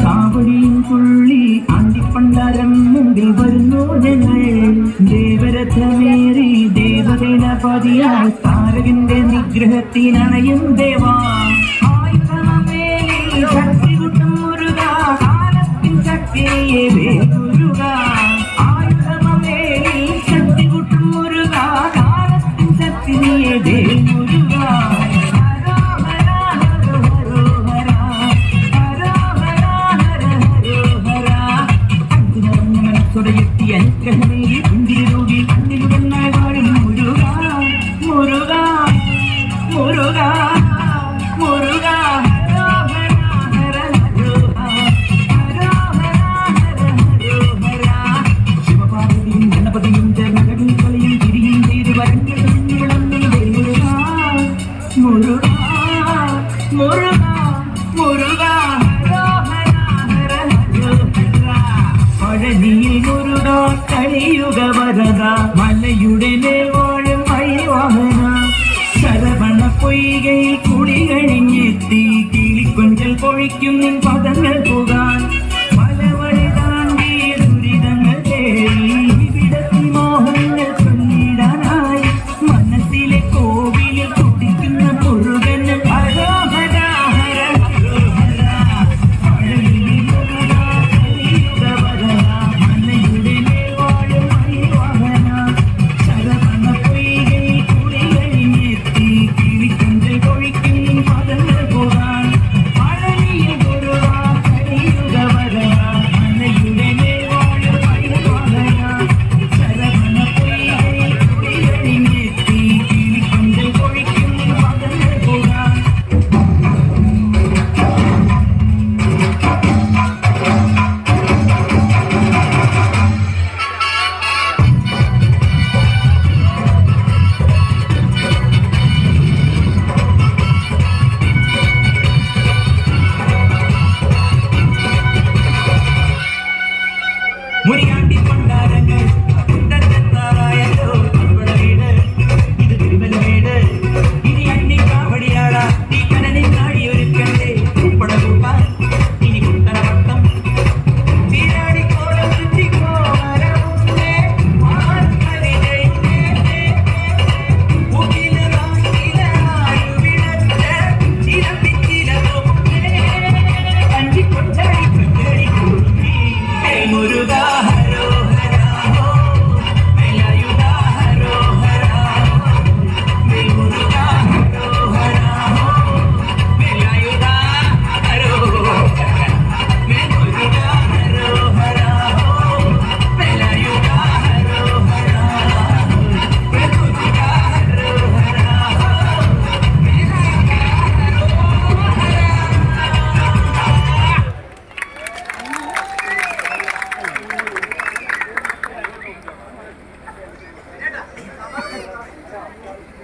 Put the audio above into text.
കാവടിയും തുള്ളി അന്തിപ്പണ്ടാരം മുമ്പിൽ വരുന്നു ഞങ്ങൾ ദേവരഥമേറി ദേവഗണപതിയാൽ താരകന്റെ നിഗ്രഹത്തിനണയും ദേവാ ശക്തി കൂട്ടും മുരുക കാലത്തിൻ ശക്തിയെ വേഗുരുക ആയുധമേറി ശക്തി കൂട്ടും മുരുക കാലത്തിൻ ശക്തിയെ വേഗുരുക അനുഗ്രഹമേ കുന്തിരോഗി കണ്ണിലുടൻ വാഴും മുരുക മുരുക മുരുക മുരുക ശിവപാർവതിയും ഗണപതിയും ചേർന്ന കളിയും തിരിയും ചെയ്ത് വരങ്ങൾ മുരുക മുരുക മുരുക പഴനിയിൽ മുരുക കലിയുഗ വരദ മലയുടെ മേവാഴും വഴിവാഹന ശരവണ പൊയ്കൈ കുടി കഴിഞ്ഞെത്തി കിളിക്കൊഞ്ചൽ പൊഴിക്കും നിൻ പദങ്ങൾ